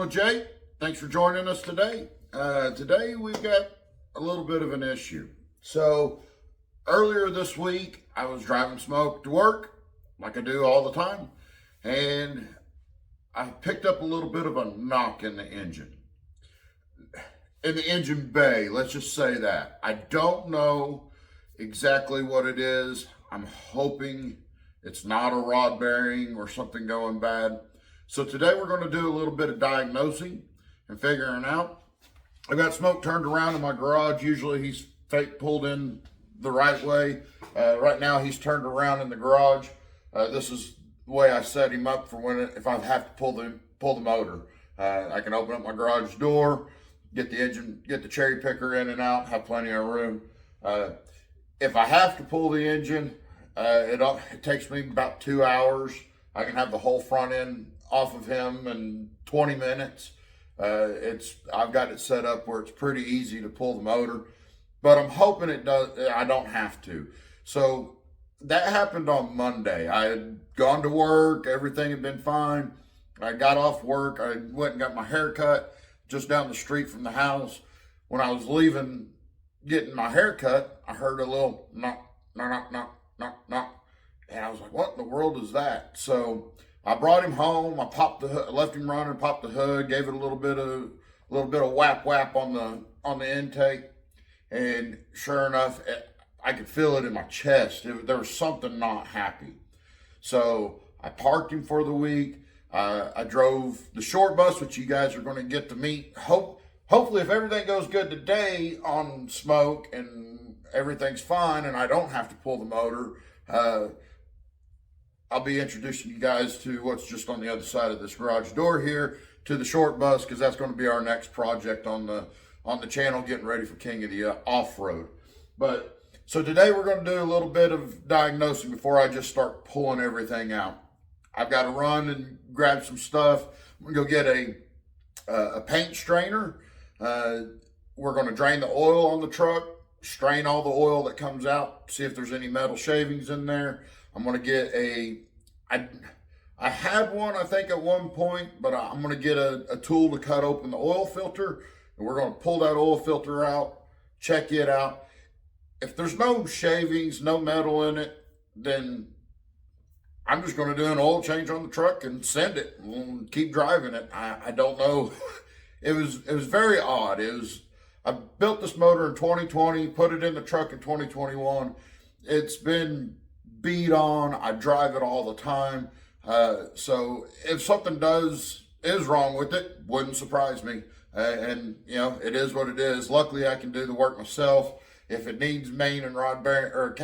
with Jake. Thanks for joining us today. Today we've got a little bit of an issue. So earlier this week, I was driving Smoke to work like I do all the time, and I picked up a little bit of a knock in the engine bay. Let's just say that. I don't know exactly what it is. I'm hoping it's not a rod bearing or something going bad. So today we're going to do a little bit of diagnosing and figuring out. I got Smoke turned around in my garage. Usually he's pulled in the right way. Right now he's turned around in the garage. This is the way I set him up for if I have to pull the motor. I can open up my garage door, get the engine, get the cherry picker in and out, have plenty of room. If I have to pull the engine, it takes me about 2 hours. I can have the whole front end off of him in 20 minutes. I've got it set up where it's pretty easy to pull the motor, but I'm hoping I don't have to. So that happened on Monday. I had gone to work, everything had been fine. I got off work, I went and got my hair cut just down the street from the house. When I was leaving, getting my hair cut, I heard a little knock, knock, knock, knock, knock. And I was like, what in the world is that? So I brought him home. I popped the hood, left him running, popped the hood, gave it a little bit of whap whap on the intake, and sure enough, I could feel it in my chest. There was something not happy. So I parked him for the week. I drove the short bus, which you guys are going to get to meet. Hopefully, if everything goes good today on Smoke and everything's fine, and I don't have to pull the motor. I'll be introducing you guys to what's just on the other side of this garage door here to the short bus, because that's going to be our next project on the channel, getting ready for King of the Off-Road. But so today we're going to do a little bit of diagnosing before I just start pulling everything out. I've got to run and grab some stuff. I'm going to go get a paint strainer. We're going to drain the oil on the truck, strain all the oil that comes out, see if there's any metal shavings in there. I'm going to get I had one, I think, at one point, but I'm going to get a tool to cut open the oil filter, and we're going to pull that oil filter out, check it out. If there's no shavings, no metal in it, then I'm just going to do an oil change on the truck and send it and keep driving it. I don't know. It was very odd. I built this motor in 2020, put it in the truck in 2021. It's been beat on. I drive it all the time. So if something is wrong with it, wouldn't surprise me. And you know, it is what it is. Luckily, I can do the work myself. If it needs main and rod bearing or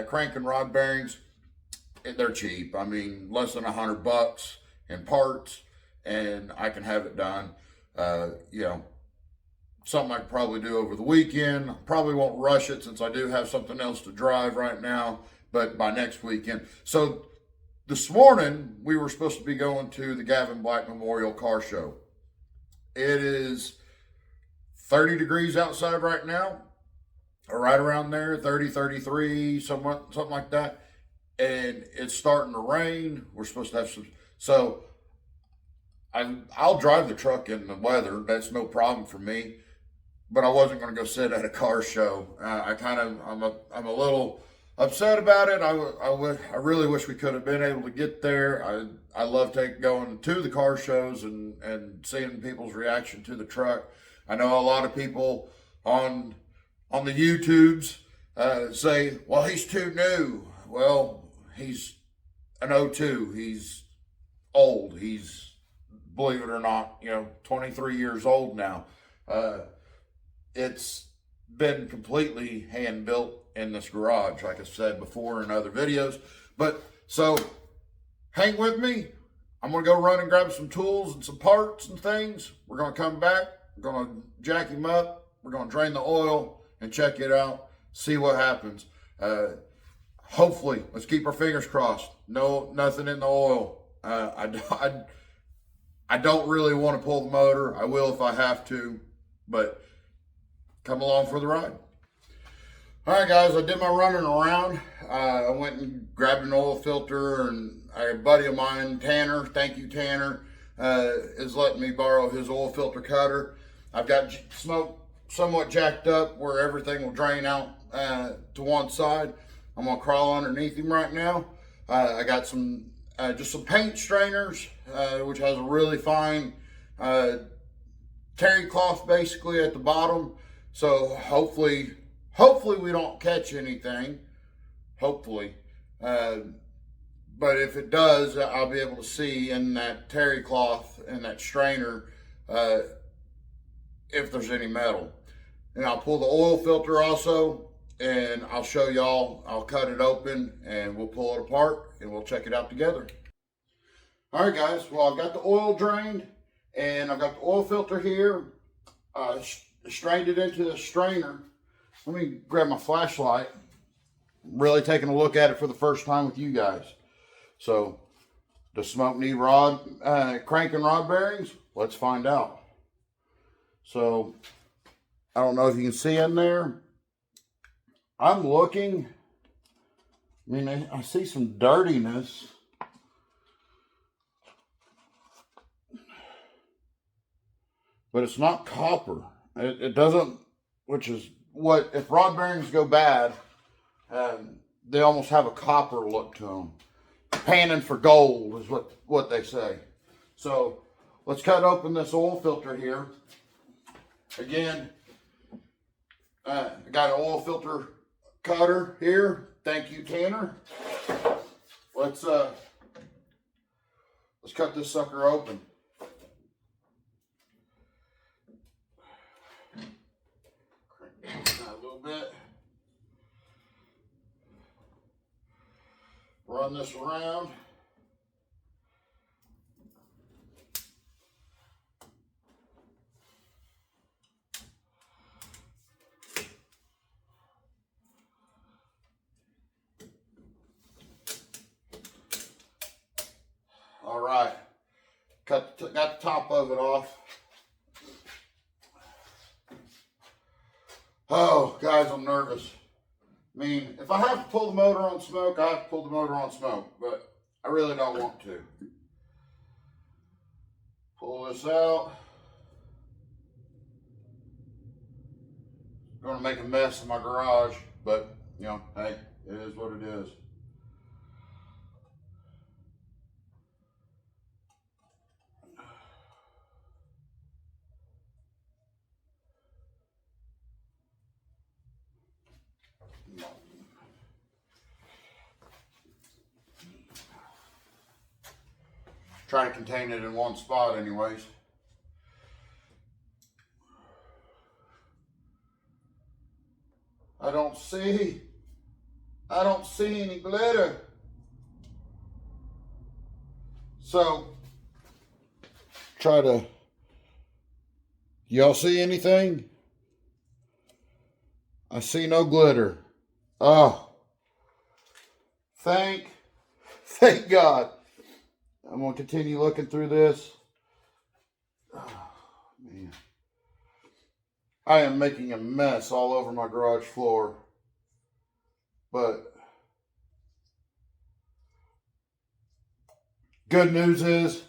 crank and rod bearings, they're cheap. I mean, less than $100 in parts, and I can have it done. You know, something I could probably do over the weekend. Probably won't rush it since I do have something else to drive right now, but by next weekend. So this morning, we were supposed to be going to the Gavin Black Memorial Car Show. It is 30 degrees outside right now, or right around there, 30, 33, something like that. And it's starting to rain. We're supposed to have some, so I'll drive the truck in the weather. That's no problem for me. But I wasn't going to go sit at a car show. I'm a little upset about it. I really wish we could have been able to get there. I love going to the car shows and seeing people's reaction to the truck. I know a lot of people on the YouTubes say, well, he's too new. Well, he's an '02. He's old. He's, believe it or not, 23 years old now. It's been completely hand built in this garage, like I said before in other videos. But so hang with me. I'm going to go run and grab some tools and some parts and things. We're going to come back. We're going to jack him up. We're going to drain the oil and check it out, see what happens. Hopefully, let's keep our fingers crossed. No, nothing in the oil. I don't really want to pull the motor. I will if I have to, but come along for the ride. All right, guys, I did my running around. I went and grabbed an oil filter, and a buddy of mine, Tanner, thank you, Tanner, is letting me borrow his oil filter cutter. I've got smoke somewhat jacked up where everything will drain out to one side. I'm gonna crawl underneath him right now. I got some just some paint strainers, which has a really fine terry cloth basically at the bottom. So hopefully we don't catch anything. Hopefully. But if it does, I'll be able to see in that terry cloth and that strainer if there's any metal. And I'll pull the oil filter also, and I'll show y'all. I'll cut it open and we'll pull it apart and we'll check it out together. All right, guys. Well, I've got the oil drained and I've got the oil filter here. Strained it into the strainer. Let me grab my flashlight. I'm really taking a look at it for the first time with you guys. So, does smoke need crank and rod bearings? Let's find out. So, I don't know if you can see in there. I'm looking. I mean, I see some dirtiness. But it's not copper. It doesn't, which is what, if rod bearings go bad, they almost have a copper look to them. Panning for gold is what they say. So let's cut open this oil filter here. Again, I got an oil filter cutter here. Thank you, Tanner. Let's cut this sucker open. A little bit. Run this around. All right. Got the top of it off. Oh, guys, I'm nervous. I mean, if I have to pull the motor on smoke, I have to pull the motor on smoke, but I really don't want to. Pull this out. I'm gonna make a mess in my garage, but, you know, hey, it is what it is. Try to contain it in one spot anyways. I don't see any glitter. So, y'all see anything? I see no glitter. Oh, thank God. I'm going to continue looking through this. Oh, man. I am making a mess all over my garage floor. But good news is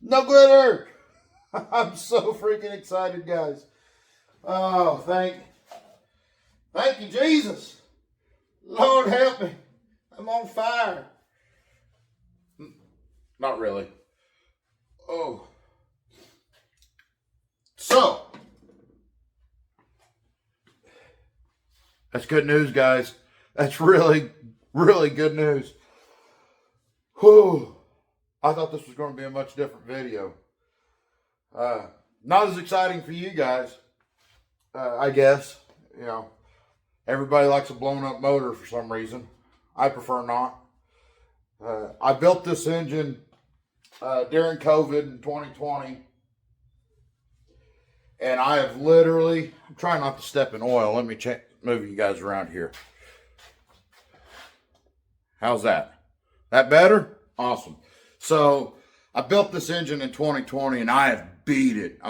no glitter. I'm so freaking excited, guys. Oh, thank you, Jesus. Lord help me. I'm on fire. Not really. Oh. So, that's good news, guys. That's really, really good news. Whew. I thought this was going to be a much different video. Not as exciting for you guys, I guess. You know, everybody likes a blown up motor for some reason. I prefer not. I built this engine during COVID in 2020. And I have literally, I'm trying not to step in oil. Let me move you guys around here. How's that? That better? Awesome. So I built this engine in 2020 and I have beat it.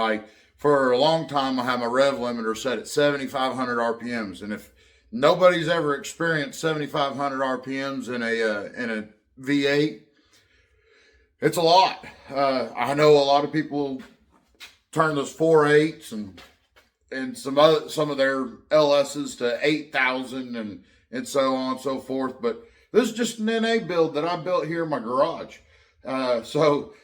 For a long time, I had my rev limiter set at 7,500 RPMs. And if nobody's ever experienced 7,500 RPMs in a V8, It's a lot. I know a lot of people turn those 4.8s and some of their LSs to 8,000 and so on and so forth. But this is just an NA build that I built here in my garage. So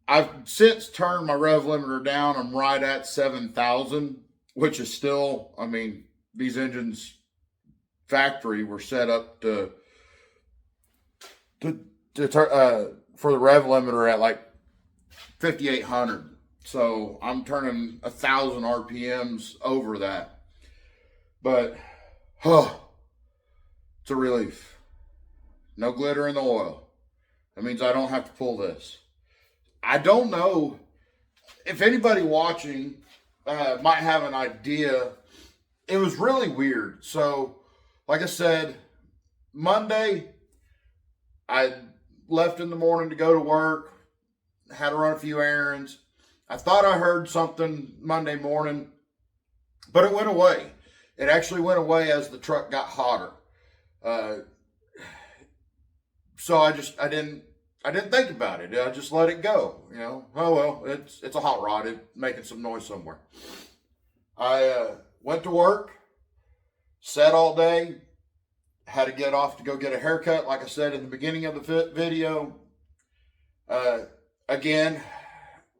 I've since turned my rev limiter down. I'm right at 7,000, which is still, I mean, these engines factory were set up for the rev limiter at like 5,800. So I'm turning 1,000 RPMs over that. But, it's a relief. No glitter in the oil. That means I don't have to pull this. I don't know if anybody watching might have an idea. It was really weird. So, like I said, Monday, I left in the morning to go to work, had to run a few errands. I thought I heard something Monday morning, but it went away. It actually went away as the truck got hotter. So I didn't think about it. I just let it go. You know, oh well, it's a hot rod. It's making some noise somewhere. I went to work, sat all day, had to get off to go get a haircut. Like I said in the beginning of the video. Again,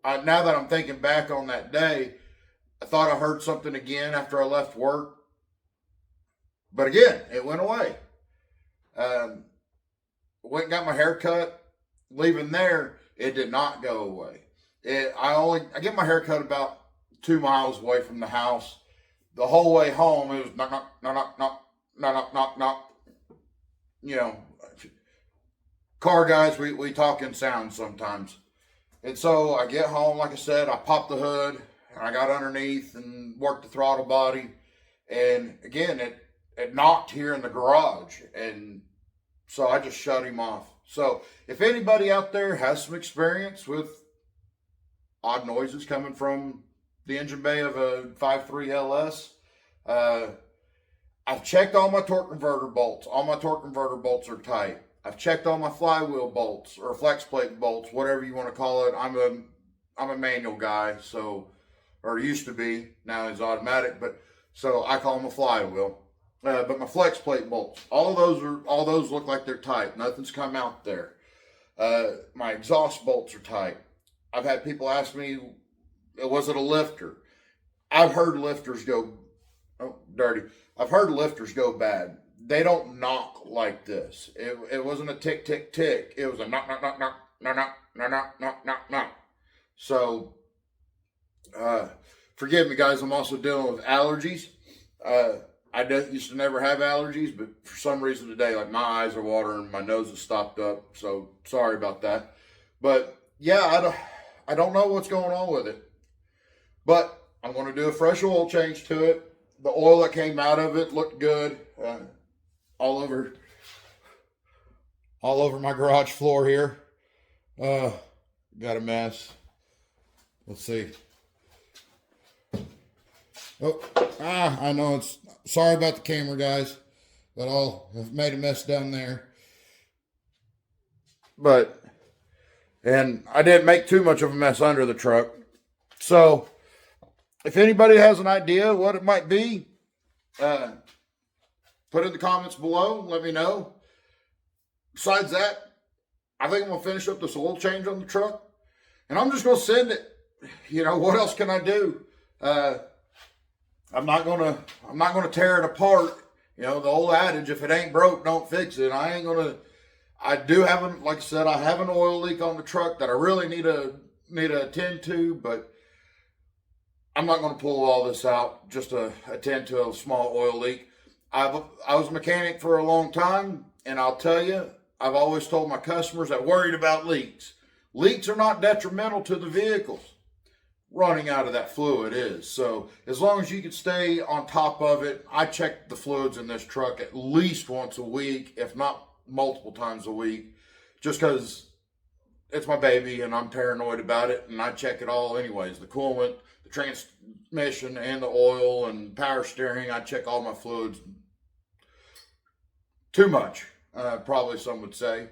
now that I'm thinking back on that day, I thought I heard something again after I left work. But again, it went away. Went and got my hair cut. Leaving there, it did not go away. I get my hair cut about 2 miles away from the house. The whole way home, it was knock, knock, knock, knock, knock, knock, knock, knock. You know, car guys, we talk in sound sometimes. And so I get home, like I said, I popped the hood, and I got underneath and worked the throttle body. And again, it knocked here in the garage. And so I just shut him off. So if anybody out there has some experience with odd noises coming from the engine bay of a 5.3 LS, I've checked all my torque converter bolts. All my torque converter bolts are tight. I've checked all my flywheel bolts or flex plate bolts, whatever you want to call it. I'm a manual guy, so, or used to be. Now it's automatic, but so I call them a flywheel. But my flex plate bolts, all those look like they're tight. Nothing's come out there. My exhaust bolts are tight. I've had people ask me, was it a lifter? I've heard lifters go, dirty. I've heard lifters go bad. They don't knock like this. It wasn't a tick, tick, tick. It was a knock, knock, knock, knock, knock, knock, knock, knock, knock, knock, knock. So, forgive me, guys. I'm also dealing with allergies. I used to never have allergies, but for some reason today, like my eyes are watering, my nose is stopped up. So sorry about that. But yeah, I don't know what's going on with it. But I'm going to do a fresh oil change to it. The oil that came out of it looked good. All over my garage floor here. Got a mess. Let's see. Oh, I know it's, sorry about the camera, guys, but I've made a mess down there. And I didn't make too much of a mess under the truck. So, if anybody has an idea what it might be, put it in the comments below. Let me know. Besides that, I think I'm going to finish up this oil change on the truck. And I'm just going to send it. You know, what else can I do? I'm not gonna tear it apart. You know, the old adage, if it ain't broke, don't fix it. I do have like I said, I have an oil leak on the truck that I really need to attend to, but I'm not gonna pull all this out just to attend to a small oil leak. I was a mechanic for a long time, and I'll tell you, I've always told my customers that worried about leaks. Leaks are not detrimental to the vehicles. Running out of that fluid is. So as long as you can stay on top of it, I check the fluids in this truck at least once a week, if not multiple times a week, just because it's my baby and I'm paranoid about it, and I check it all anyways. The coolant, the transmission, and the oil and power steering, I check all my fluids. Too much, probably some would say.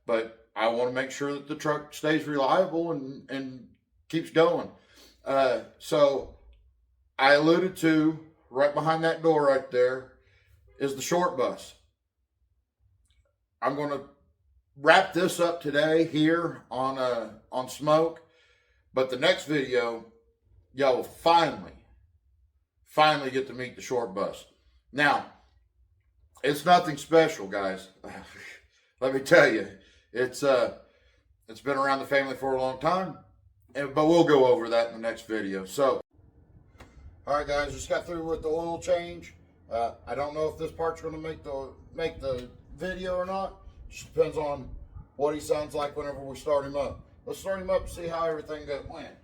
But I want to make sure that the truck stays reliable and keeps going. So I alluded to right behind that door right there is the short bus. I'm going to wrap this up today here on Smoke, but the next video, y'all will finally get to meet the short bus. Now, it's nothing special, guys. Let me tell you, it's been around the family for a long time, but we'll go over that in the next video. So, all right, guys, just got through with the oil change. I don't know if this part's going to make the video or not. Just depends on what he sounds like whenever we start him up. Let's start him up and see how everything went.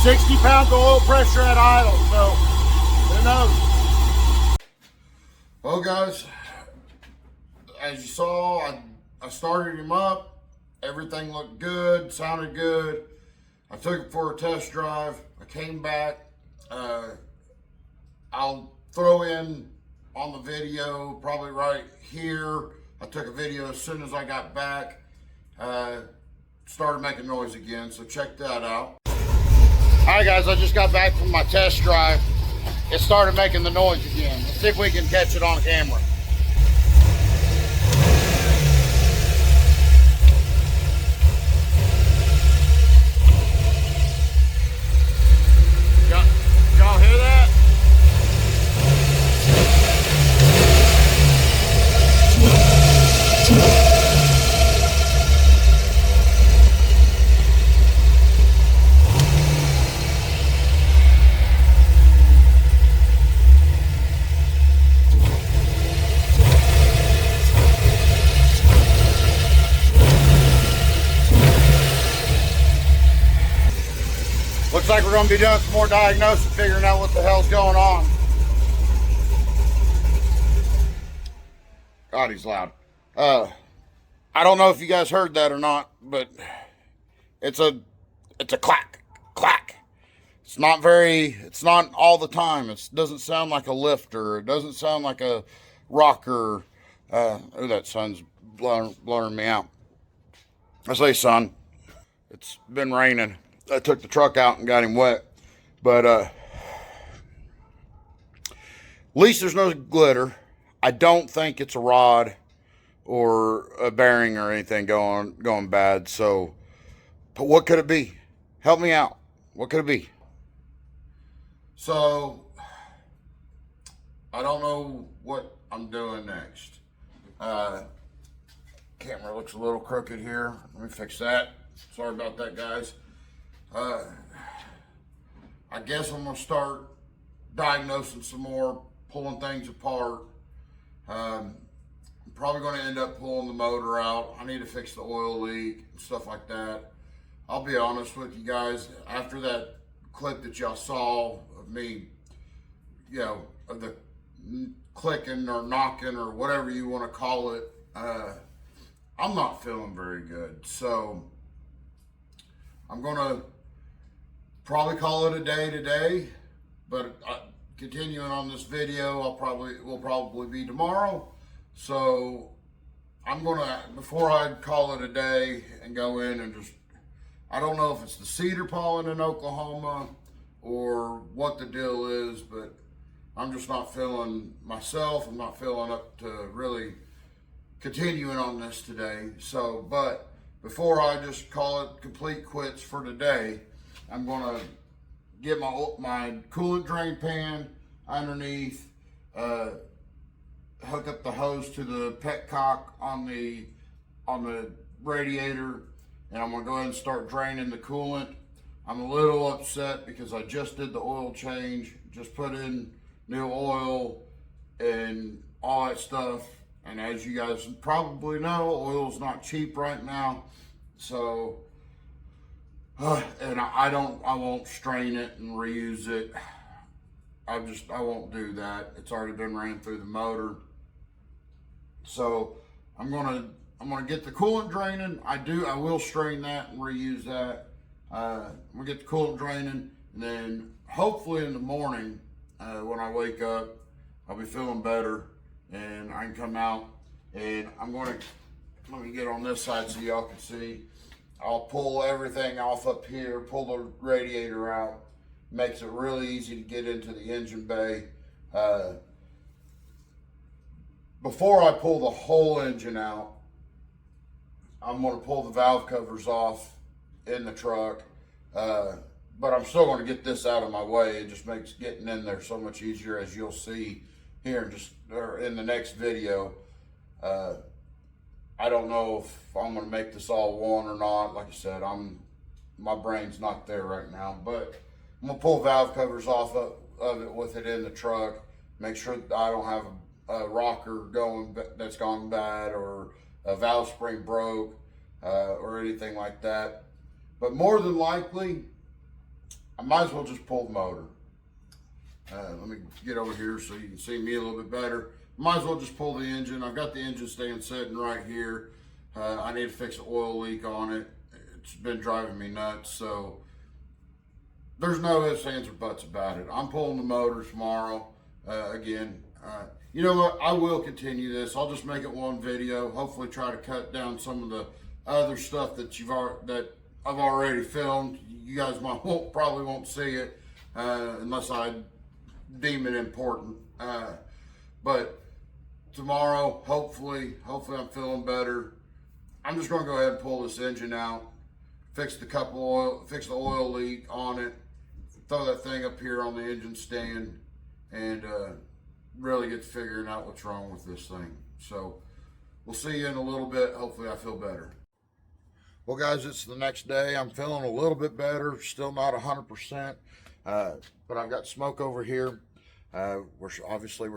60 pounds of oil pressure at idle, so who knows? Well, guys, as you saw, I started him up. Everything looked good, sounded good. I took it for a test drive. I came back. I'll throw in on the video, probably right here. I took a video as soon as I got back. Started making noise again, so check that out. All right, guys, I just got back from my test drive. It started making the noise again. Let's see if we can catch it on camera. Y'all hear that? Looks like we're going to be doing some more diagnosis, figuring out what the hell's going on. God, he's loud. I don't know if you guys heard that or not, but it's a clack, clack. It's not all the time. It doesn't sound like a lifter. It doesn't sound like a rocker. Oh, that sun's blurring me out. I say sun. It's been raining. I took the truck out and got him wet, but at least there's no glitter. I don't think it's a rod or a bearing or anything going bad. So, but what could it be? Help me out. What could it be? So, I don't know what I'm doing next. Camera looks a little crooked here. Let me fix that. Sorry about that, guys. I guess I'm going to start diagnosing some more, pulling things apart. I'm probably going to end up pulling the motor out. I need to fix the oil leak and stuff like that. I'll be honest with you guys, after that clip that y'all saw of me, of the clicking or knocking or whatever you want to call it, I'm not feeling very good. So I'm going to probably call it a day today, but continuing on this video, will probably be tomorrow. So I'm gonna, before I call it a day and go in and just, I don't know if it's the cedar pollen in Oklahoma or what the deal is, but I'm just not feeling myself. I'm not feeling up to really continuing on this today. So, but before I just call it complete quits for today, I'm gonna get my coolant drain pan underneath, hook up the hose to the petcock on the radiator, and I'm gonna go ahead and start draining the coolant. I'm a little upset because I just did the oil change, just put in new oil and all that stuff. And as you guys probably know, oil's not cheap right now. So, and I won't strain it and reuse it. I won't do that. It's already been ran through the motor. So I'm gonna get the coolant draining. I will strain that and reuse that. I'm gonna get the coolant draining, and then hopefully in the morning, when I wake up, I'll be feeling better, and I can come out. And let me get on this side so y'all can see. I'll pull everything off up here, pull the radiator out. Makes it really easy to get into the engine bay. Before I pull the whole engine out, I'm going to pull the valve covers off in the truck. But I'm still going to get this out of my way. It just makes getting in there so much easier, as you'll see here in the next video. I don't know if I'm going to make this all one or not. Like I said, my brain's not there right now, but I'm going to pull valve covers off of it with it in the truck. Make sure that I don't have a rocker that's gone bad, or a valve spring broke, or anything like that. But more than likely, I might as well just pull the motor. Let me get over here so you can see me a little bit better. Might as well just pull the engine. I've got the engine stand sitting right here. I need to fix an oil leak on it. It's been driving me nuts. So there's no ifs, ands, or buts about it. I'm pulling the motor tomorrow. Again, you know what? I will continue this. I'll just make it one video. Hopefully, try to cut down some of the other stuff that I've already filmed. You guys probably won't see it unless I deem it important. But tomorrow, hopefully I'm feeling better. I'm just going to go ahead and pull this engine out, fix the oil leak on it, throw that thing up here on the engine stand, and really get to figuring out what's wrong with this thing. So we'll see you in a little bit. Hopefully I feel better. Well, guys, it's the next day. I'm feeling a little bit better. Still not 100%, but I've got smoke over here. We're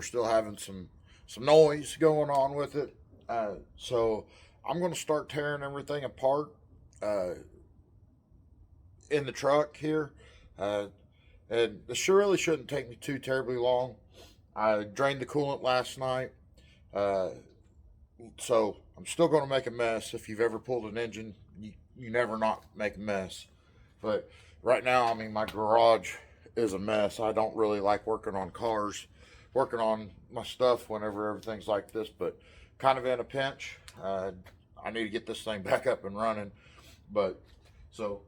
still having some noise going on with it. So I'm going to start tearing everything apart in the truck here. And this really shouldn't take me too terribly long. I drained the coolant last night. So I'm still going to make a mess. If you've ever pulled an engine, you never not make a mess. But right now, I mean, my garage is a mess. I don't really like working on cars, working on my stuff whenever everything's like this, but kind of in a pinch. I need to get this thing back up and running. But so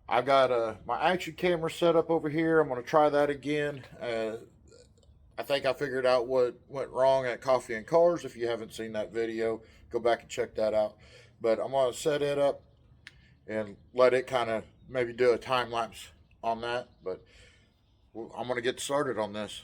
I got my action camera set up over here. I'm going to try that again. I think I figured out what went wrong at Coffee and Cars. If you haven't seen that video, go back and check that out. But I'm going to set it up and let it kind of maybe do a time lapse on that. But I'm going to get started on this.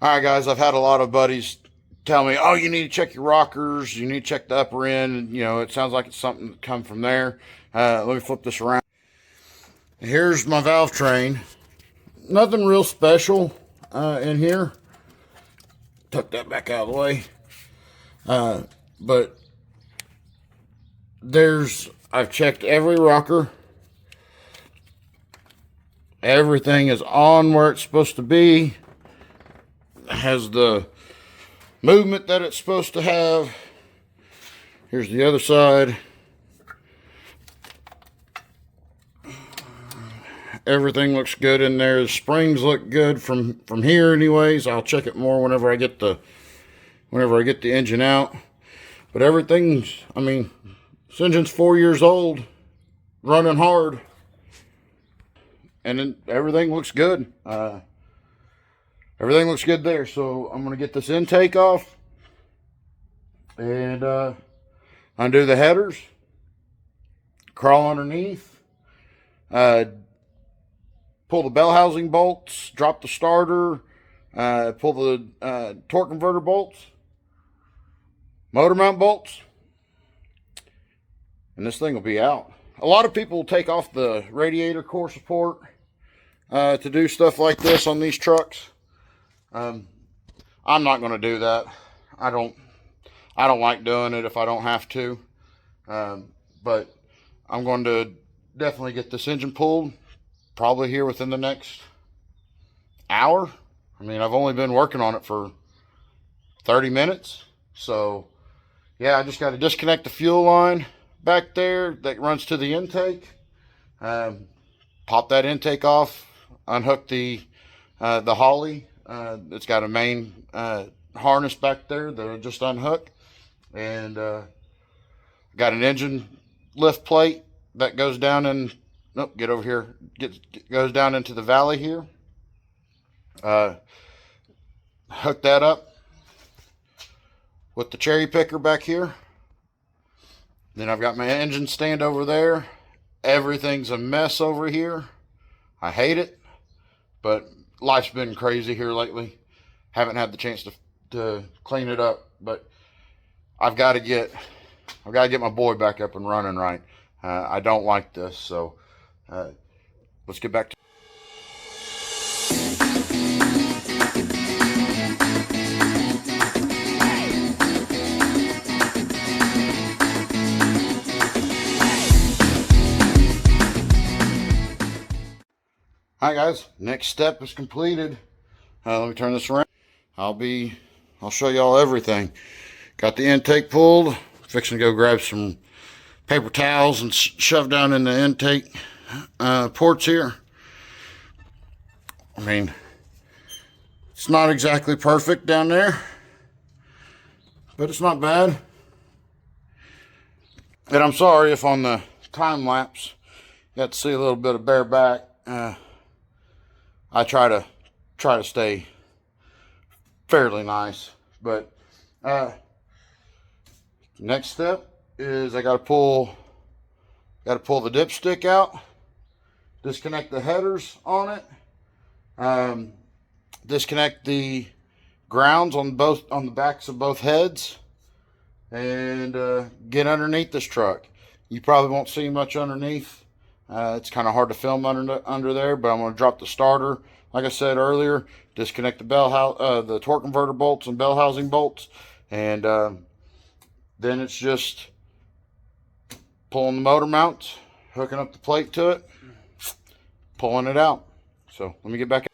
All right, guys, I've had a lot of buddies tell me, oh, you need to check your rockers, you need to check the upper end, and, you know, it sounds like it's something that come from there. Let me flip this around. Here's my valve train. Nothing real special in here. Tuck that back out of the way. But there's I've checked every rocker. Everything is on where it's supposed to be. It has the movement that it's supposed to have. Here's the other side. Everything looks good in there. The springs look good from here anyways. I'll check it more whenever I get the engine out. But everything's, I mean, this engine's 4 years old, running hard, and then everything looks good. Everything looks good there. So I'm gonna get this intake off and undo the headers, crawl underneath, pull the bell housing bolts, drop the starter, pull the torque converter bolts, motor mount bolts, and this thing will be out. A lot of people take off the radiator core support to do stuff like this on these trucks. I'm not going to do that. I don't like doing it if I don't have to. But I'm going to definitely get this engine pulled probably here within the next hour. I mean, I've only been working on it for 30 minutes. So yeah, I just got to disconnect the fuel line back there that runs to the intake. Pop that intake off, unhook the Holly. It's got a main harness back there that I just unhook, and got an engine lift plate that goes down in. Nope, get over here. Goes down into the valley here. Hook that up with the cherry picker back here. Then I've got my engine stand over there. Everything's a mess over here. I hate it, but life's been crazy here lately. Haven't had the chance to clean it up, but I've got to get my boy back up and running right. I don't like this, so let's get back to. Alright guys, next step is completed. Let me turn this around. I'll show y'all everything. Got the intake pulled. Fixing to go grab some paper towels and shove down in the intake ports here. I mean, it's not exactly perfect down there, but it's not bad. And I'm sorry if on the time lapse you got to see a little bit of bare back. I try to stay fairly nice, but next step is I got to pull the dipstick out, disconnect the headers on it, disconnect the grounds on the backs of both heads, and get underneath this truck. You probably won't see much underneath. It's kind of hard to film under there, but I'm going to drop the starter. Like I said earlier, disconnect the torque converter bolts and bell housing bolts, and then it's just pulling the motor mounts, hooking up the plate to it, pulling it out. So let me get back.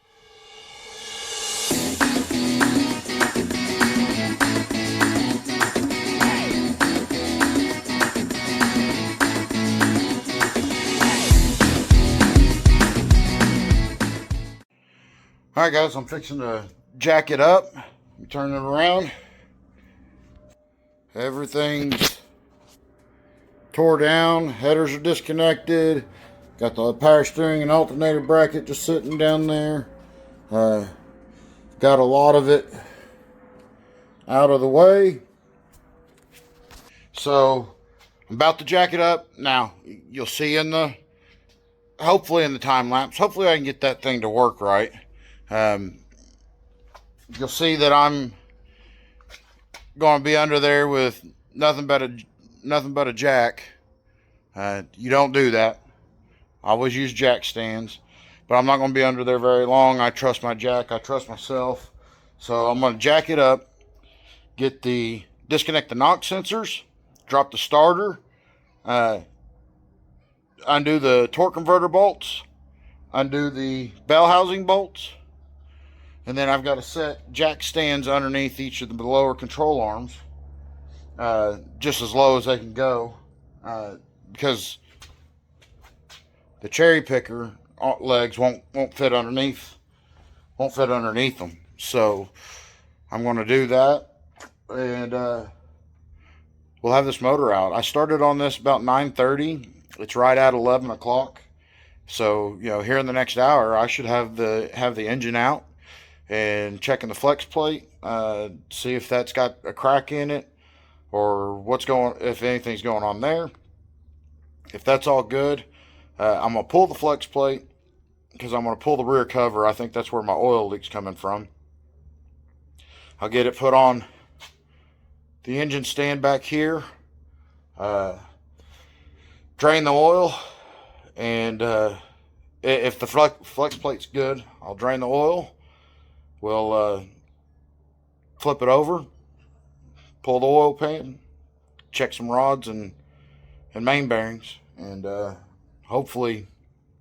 All right, guys, I'm fixing to jack it up. Turn it around. Everything's tore down. Headers are disconnected. Got the power steering and alternator bracket just sitting down there. Got a lot of it out of the way. So I'm about to jack it up. Now, you'll see hopefully in the time lapse, hopefully I can get that thing to work right. You'll see that I'm going to be under there with nothing but a jack. You don't do that. I always use jack stands, but I'm not going to be under there very long. I trust my jack. I trust myself. So I'm going to jack it up, disconnect the knock sensors, drop the starter, undo the torque converter bolts, undo the bell housing bolts, and then I've got to set jack stands underneath each of the lower control arms, just as low as they can go, because the cherry picker legs won't fit underneath them. So I'm going to do that, and we'll have this motor out. I started on this about 9:30. It's right at 11 o'clock. So, here in the next hour, I should have the engine out and checking the flex plate, see if that's got a crack in it or if anything's going on there. If that's all good, I'm going to pull the flex plate because I'm going to pull the rear cover. I think that's where my oil leak's coming from. I'll get it put on the engine stand back here, drain the oil, and if the flex plate's good, I'll drain the oil. We'll flip it over, pull the oil pan, check some rods and main bearings, and hopefully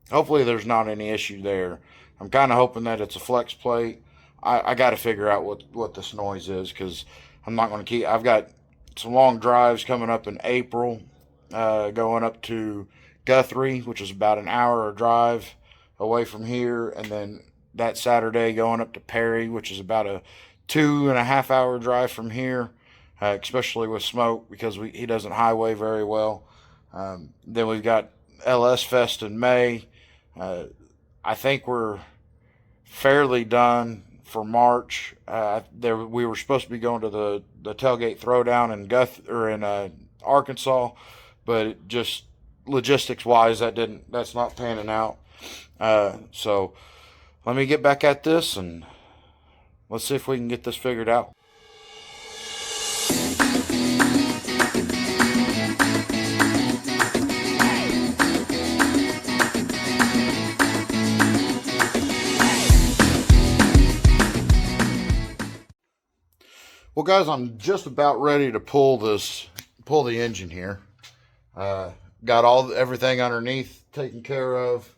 there's not any issue there. I'm kind of hoping that it's a flex plate. I got to figure out what this noise is, because I'm not going to keep. I've got some long drives coming up in April, going up to Guthrie, which is about an hour drive away from here, and then that Saturday going up to Perry, which is about a 2.5 hour drive from here, especially with Smoke, because he doesn't highway very well. Then we've got LS Fest in May. I think we're fairly done for March. We were supposed to be going to the tailgate throwdown in Arkansas, but it just logistics wise that's not panning out. So let me get back at this and let's see if we can get this figured out. Well, guys, I'm just about ready to pull the engine here. Got everything underneath taken care of.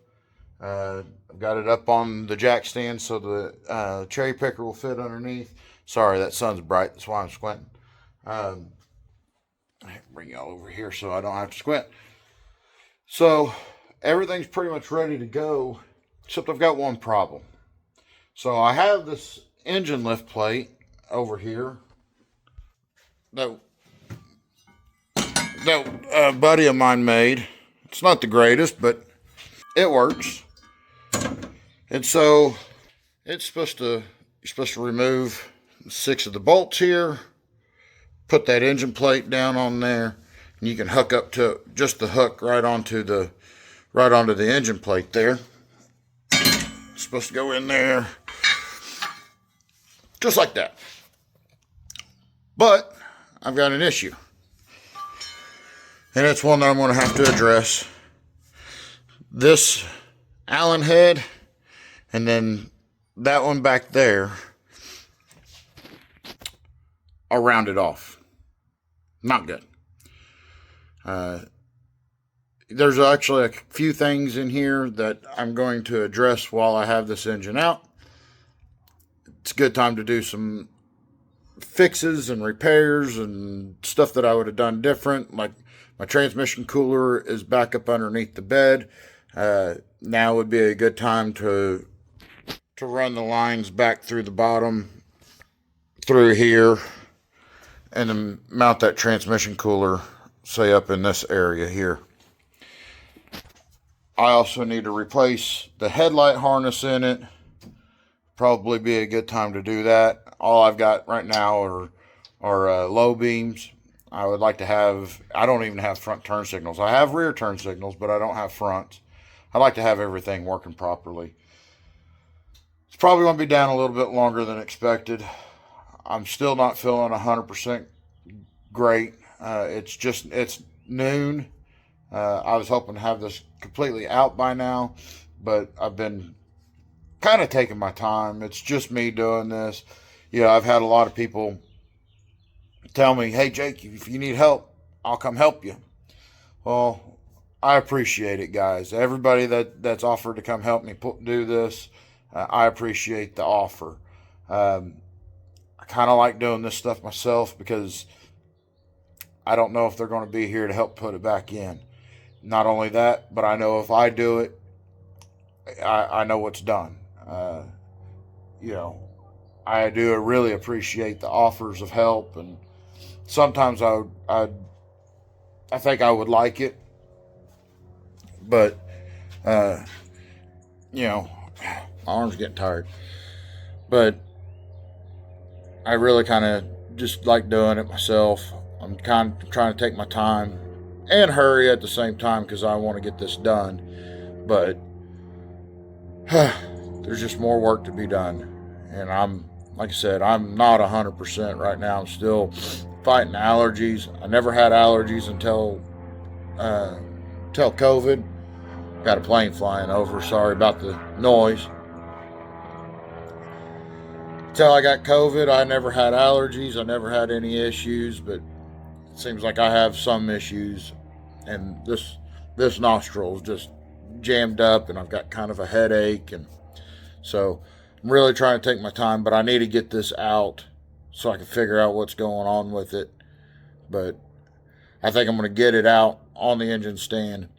I've got it up on the jack stand so the cherry picker will fit underneath. Sorry, that sun's bright. That's why I'm squinting. Bring y'all over here so I don't have to squint. So everything's pretty much ready to go, except I've got one problem. So I have this engine lift plate over here that a buddy of mine made. It's not the greatest, but it works. And so you're supposed to remove 6 of the bolts here, put that engine plate down on there, and you can hook up to just the hook right onto the engine plate there. It's supposed to go in there just like that. But I've got an issue, and it's one that I'm going to have to address. This Allen head and then that one back there are rounded off. Not good. There's actually a few things in here that I'm going to address while I have this engine out. It's a good time to do some fixes and repairs and stuff that I would have done different. Like my transmission cooler is back up underneath the bed. Now would be a good time to run the lines back through the bottom through here and then mount that transmission cooler, say, up in this area here. I also need to replace the headlight harness in it. Probably be a good time to do that. All I've got right now are low beams. I would like to have, I don't even have front turn signals. I have rear turn signals, but I don't have front. I'd like to have everything working properly. It's probably going to be down a little bit longer than expected. I'm still not feeling 100% great. It's noon. I was hoping to have this completely out by now, but I've been kind of taking my time. It's just me doing this. I've had a lot of people tell me, hey, Jake, if you need help, I'll come help you. Well, I appreciate it, guys. Everybody that's offered to come help me do this, I appreciate the offer. Um, I kind of like doing this stuff myself because I don't know if they're going to be here to help put it back in. Not only that, but I know if I do it, I know what's done. You know, I do really appreciate the offers of help, and sometimes I think I would like it, but uh, you know, my arm's getting tired. But I really kind of just like doing it myself. I'm kind of trying to take my time and hurry at the same time because I want to get this done. But there's just more work to be done, and like I said, I'm not 100% right now. I'm still fighting allergies. I never had allergies uh, until COVID. Got a plane flying over. Sorry about the noise. Until I got COVID, I never had allergies. I never had any issues, but it seems like I have some issues, and this nostril is just jammed up, and I've got kind of a headache, and so I'm really trying to take my time. But I need to get this out so I can figure out what's going on with it. But I think I'm going to get it out on the engine stand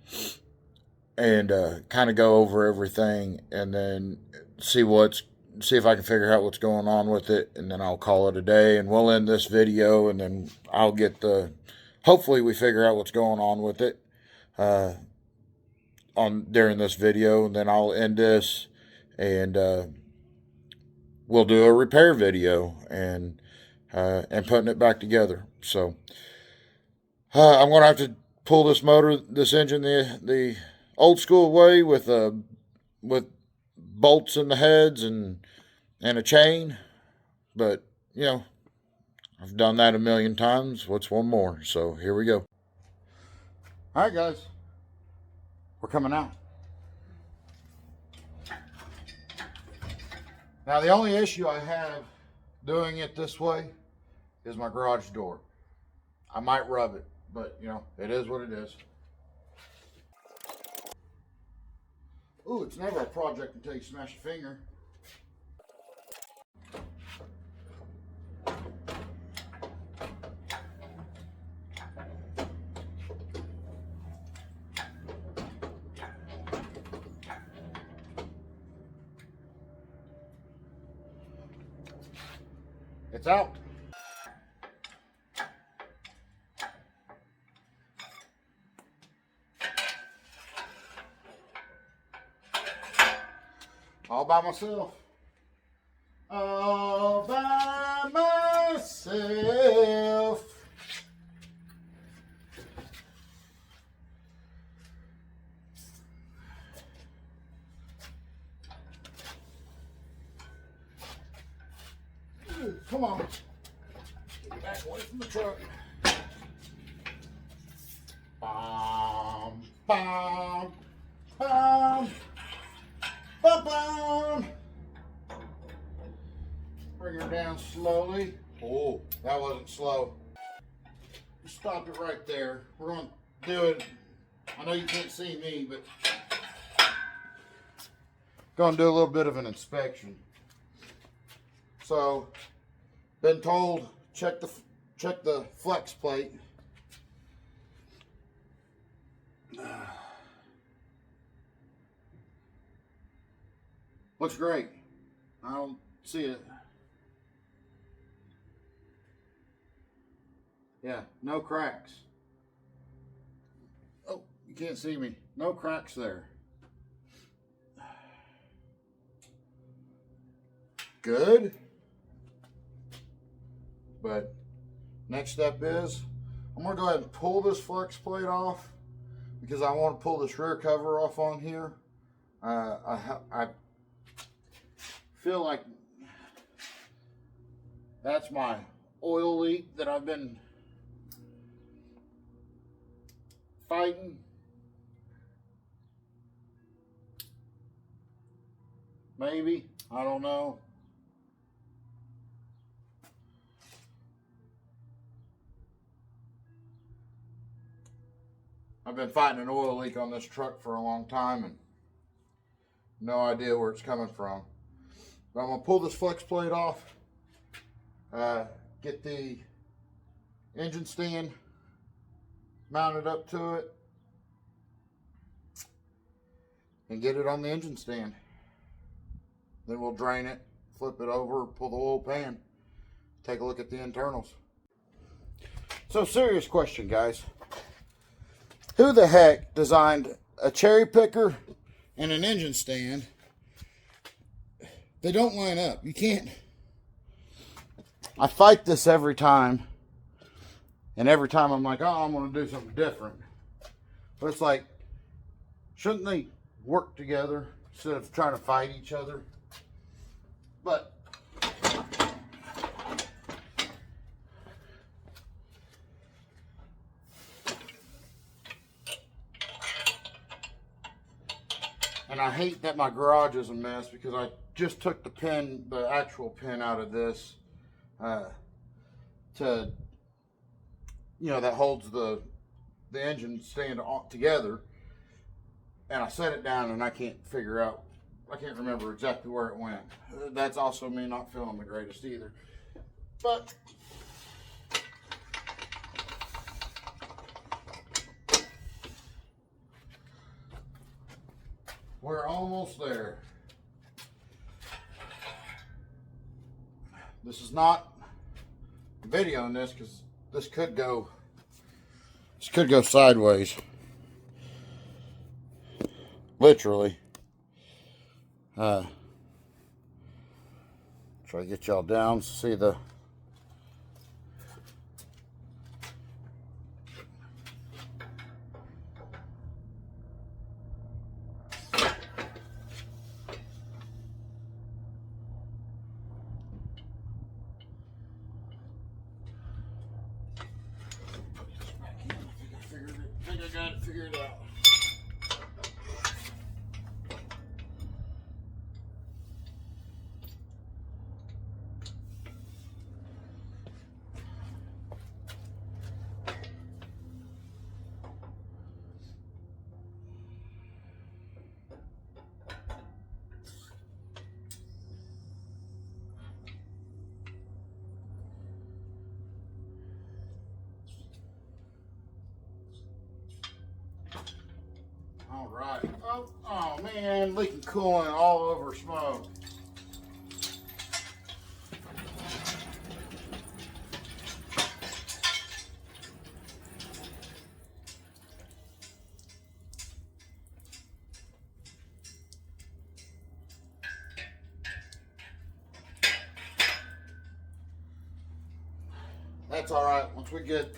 and kind of go over everything, and then see if I can figure out what's going on with it, and then I'll call it a day, and we'll end this video, and then I'll get hopefully we figure out what's going on with it uh, on during this video, and then I'll end this, and we'll do a repair video and putting it back together. So I'm gonna have to pull this engine, the old school way with bolts in the heads and a chain. But you know, I've done that a million times. What's one more? So here we go. All right, guys, we're coming out. Now the only issue I have doing it this way is my garage door. I might rub it, but you know, it is what it is. Ooh, it's never a project until you smash your finger. It's out. All by myself. All by myself. Ooh, come on. Get back away from the truck. Bum, bum, bum, bum, bum. Bring her down slowly. Oh, that wasn't slow. Just stop it right there. We're going to do it. I know you can't see me, but going to do a little bit of an inspection. So, been told check the flex plate. Looks great. I don't see it. Yeah, no cracks. Oh, you can't see me. No cracks there. Good. But next step is I'm going to go ahead and pull this flex plate off because I want to pull this rear cover off on here. I feel like that's my oil leak that I've been fighting. Maybe. I don't know. I've been fighting an oil leak on this truck for a long time and no idea where it's coming from. But I'm gonna pull this flex plate off, get the engine stand mounted up to it, and get it on the engine stand. Then we'll drain it, flip it over, pull the oil pan, take a look at the internals. So, serious question, guys. Who the heck designed a cherry picker and an engine stand? They don't line up. You can't. I fight this every time. And every time I'm like, oh, I'm going to do something different. But it's like, shouldn't they work together instead of trying to fight each other? But and I hate that my garage is a mess because I just took the pin, the actual pin out of this to, you know, that holds the engine stand together, and I set it down and I can't remember exactly where it went. That's also me not feeling the greatest either. But we're almost there. This is not videoing this because this could go sideways. Literally. Try to get y'all down to see the I think I got it figured out. All right. Oh man, leaking coolant all over smoke. That's all right. Once we get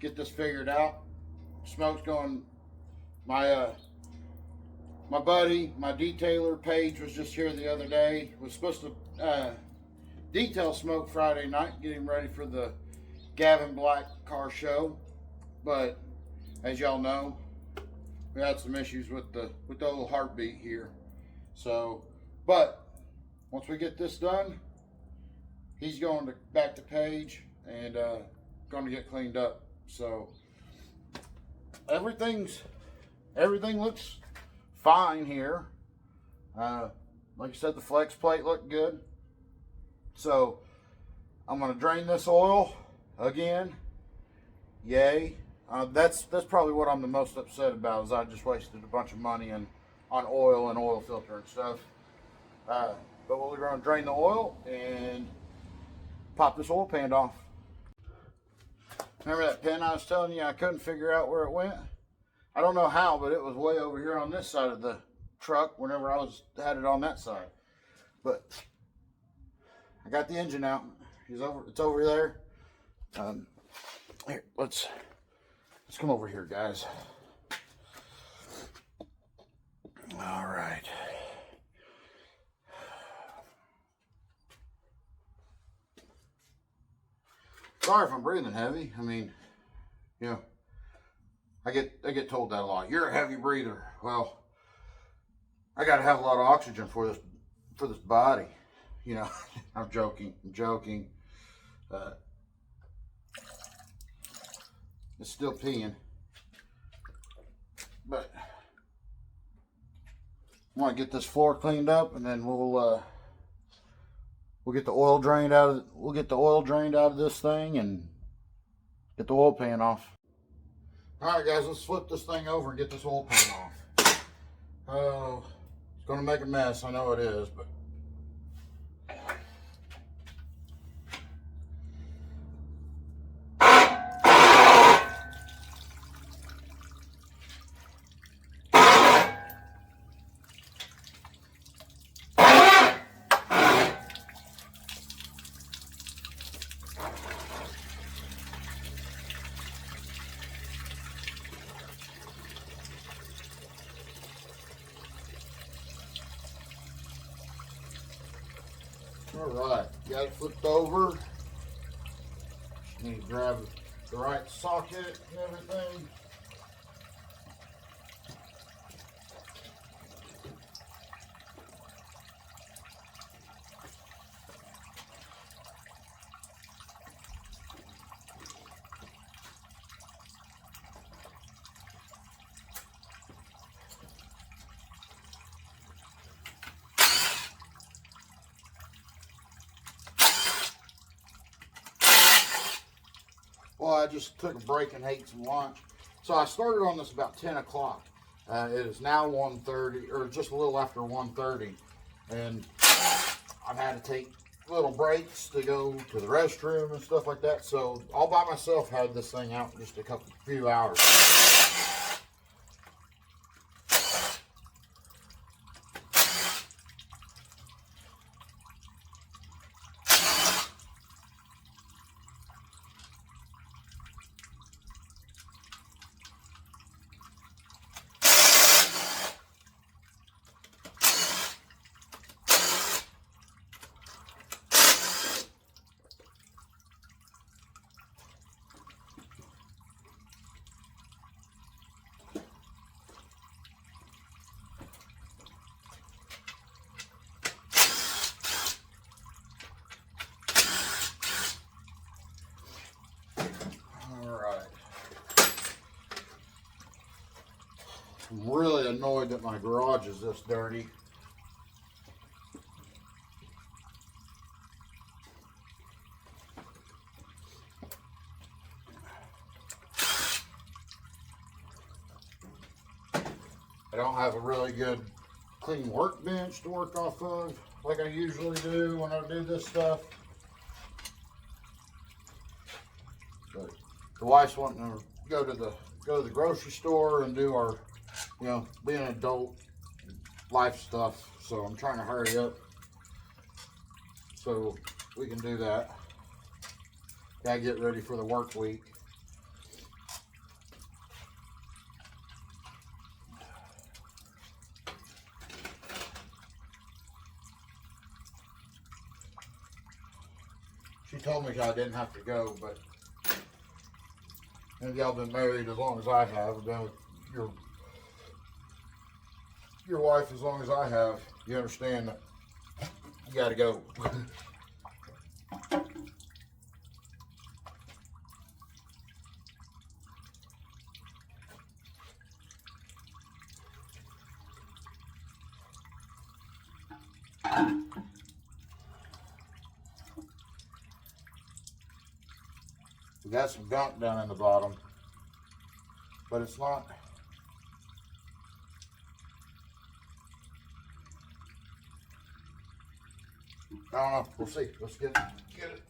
this figured out, smoke's going. My buddy, my detailer, Paige, was just here the other day. Was supposed to detail smoke Friday night, getting ready for the Gavin Black car show. But as y'all know, we had some issues with the old heartbeat here. So, but once we get this done, he's going back to Paige and going to get cleaned up. So everything looks fine here. Like I said, the flex plate looked good. So I'm going to drain this oil again. Yay. That's probably what I'm the most upset about, is I just wasted a bunch of money on oil and oil filter and stuff. But we're going to drain the oil and pop this oil pan off. Remember that pin I was telling you I couldn't figure out where it went? I don't know how, but it was way over here on this side of the truck whenever I had it on that side. But I got the engine out. It's over there. Here, let's come over here, guys. All right. Sorry if I'm breathing heavy. I mean, you know, I get told that a lot. You're a heavy breather. Well, I got to have a lot of oxygen for this body. You know, I'm joking. It's still peeing. But I want to get this floor cleaned up, and then we'll get the oil drained out of this thing and get the oil pan off. All right, guys, let's flip this thing over and get this oil pan off. Oh, it's going to make a mess. I know it is, but all right, got it flipped over. Just need to grab the right socket and everything. Well, I just took a break and ate some lunch. So I started on this about 10 o'clock. It is now 1:30, or just a little after 1:30. And I've had to take little breaks to go to the restroom and stuff like that. So all by myself had this thing out in just a few hours. I'm really annoyed that my garage is this dirty. I don't have a really good clean workbench to work off of like I usually do when I do this stuff. But the wife's wanting to go to the grocery store and do our, being an adult life stuff. So I'm trying to hurry up so we can do that. Gotta get ready for the work week. She told me I didn't have to go, but and y'all been married as long as I have, been with your wife as long as I have, you understand that you gotta go. We got some gunk down in the bottom, but it's not. I don't know. We'll see. Let's get it.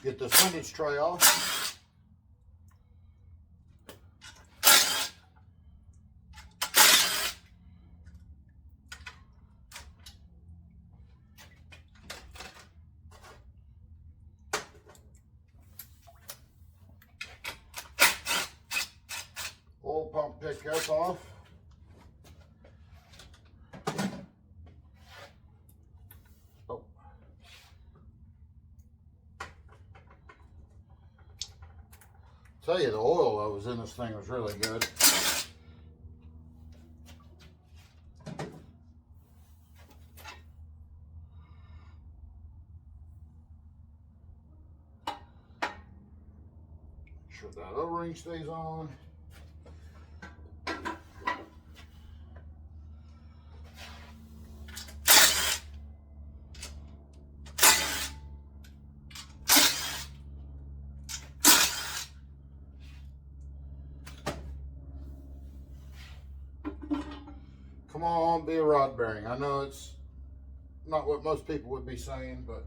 Get the sandwich tray off. Oil pump pickup off. Oh. Tell you, the oil that was in this thing was really good. Make sure that O-ring stays on. Come on, be a rod bearing. I know it's not what most people would be saying, but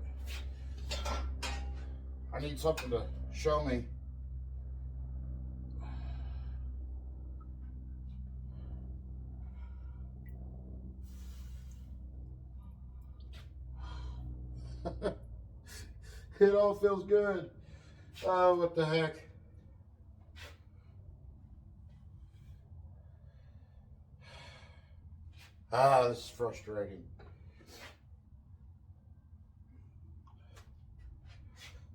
I need something to show me. It all feels good. Oh, what the heck. Ah, this is frustrating.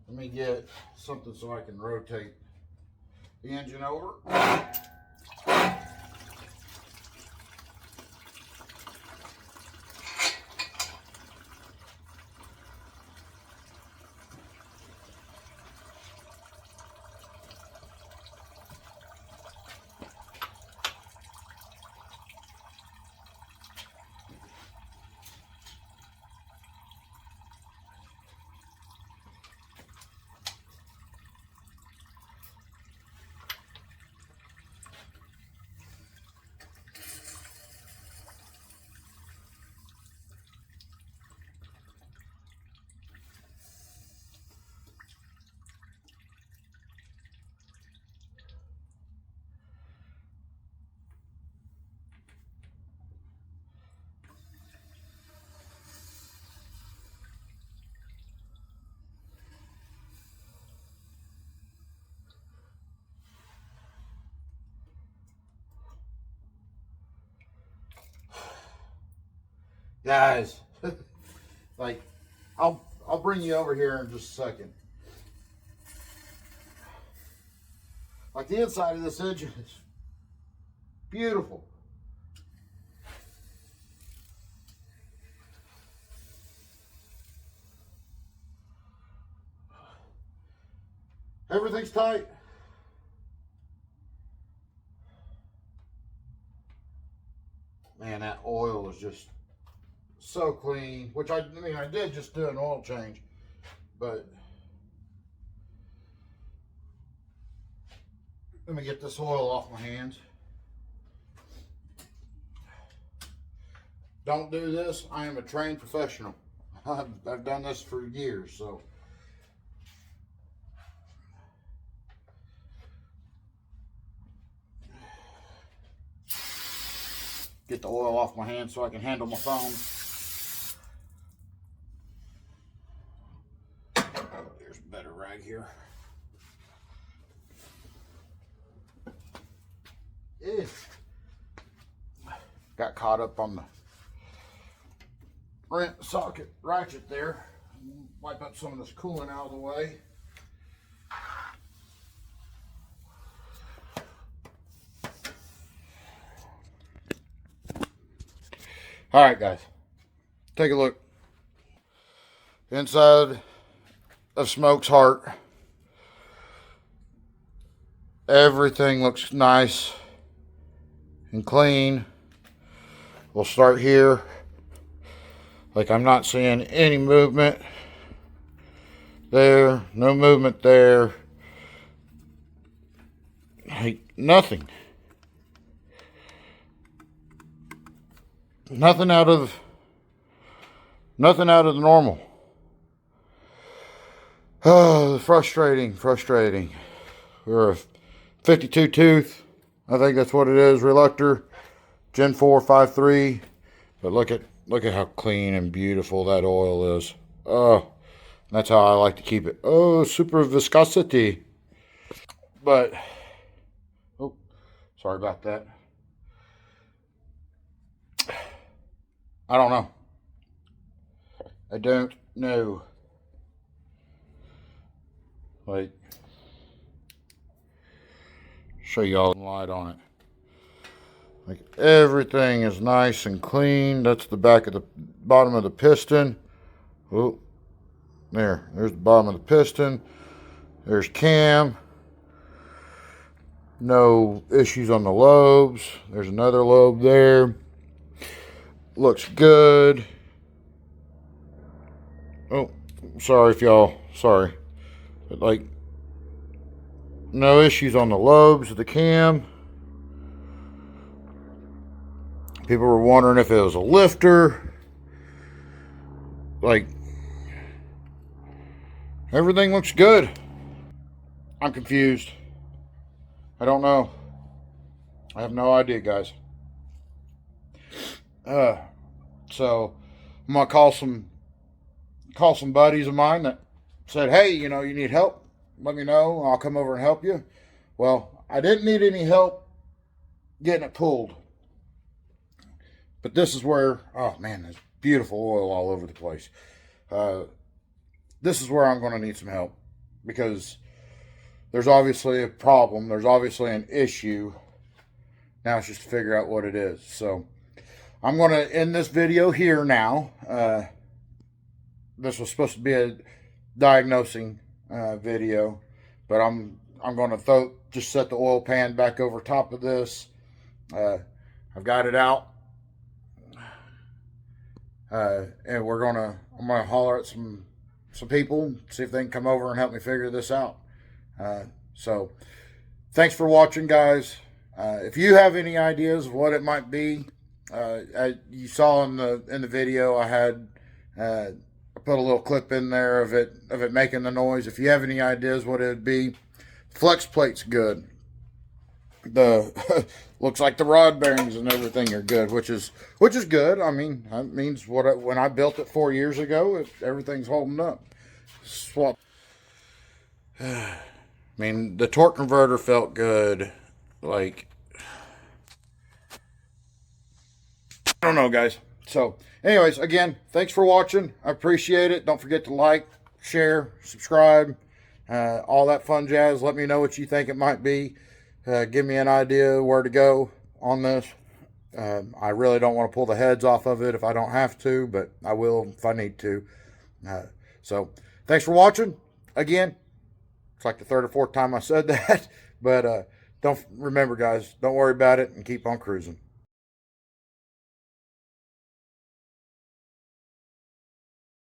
Let me get something so I can rotate the engine over. Guys, like, I'll bring you over here in just a second. Like, the inside of this engine is beautiful. Everything's tight. Man, that oil is just so clean, which I mean, I did just do an oil change, but let me get this oil off my hands. Don't do this. I am a trained professional. I've done this for years, so. Get the oil off my hands so I can handle my phone. There's a better rag here. Got caught up on the socket ratchet there. Wipe up some of this coolant out of the way. All right, guys, take a look. Inside of Smoke's heart, everything looks nice and clean. We'll start here. Like, I'm not seeing any movement there, no movement there, like nothing. Nothing out of the normal. Oh, frustrating. We're a 52 tooth. I think that's what it is. Reluctor, Gen 4 5.3. But look at how clean and beautiful that oil is. Oh, that's how I like to keep it. Oh, super viscosity. But, oh, sorry about that. I don't know. I don't know. Like, show y'all the light on it. Like everything is nice and clean. That's the back of the bottom of the piston. Oh, there's the bottom of the piston. There's cam. No issues on the lobes. There's another lobe there. Looks good. Oh, sorry if y'all, sorry. But like, no issues on the lobes of the cam. People were wondering if it was a lifter. Like, everything looks good. I'm confused. I don't know. I have no idea, guys. So I'm gonna call some buddies of mine that said, hey, you know, you need help, let me know, I'll come over and help you. Well, I didn't need any help getting it pulled, but this is where, oh man, there's beautiful oil all over the place. This is where I'm going to need some help, because there's obviously a problem, there's obviously an issue. Now it's just to figure out what it is. So I'm going to end this video here now. This was supposed to be a diagnosing video, but I'm going to just set the oil pan back over top of this. I've got it out, and I'm gonna holler at some people, see if they can come over and help me figure this out. So thanks for watching, guys. If you have any ideas of what it might be, you saw in the video I had I put a little clip in there of it making the noise. If you have any ideas what it would be, flex plate's good. The looks like the rod bearings and everything are good, which is good. I mean, that means when I built it 4 years ago, everything's holding up. Swap. I mean, the torque converter felt good. Like, I don't know, guys. So, anyways, again, thanks for watching. I appreciate it. Don't forget to like, share, subscribe, all that fun jazz. Let me know what you think it might be. Give me an idea where to go on this. I really don't want to pull the heads off of it if I don't have to, but I will if I need to. So, thanks for watching. Again, it's like the third or fourth time I said that, but don't remember, guys, don't worry about it and keep on cruising.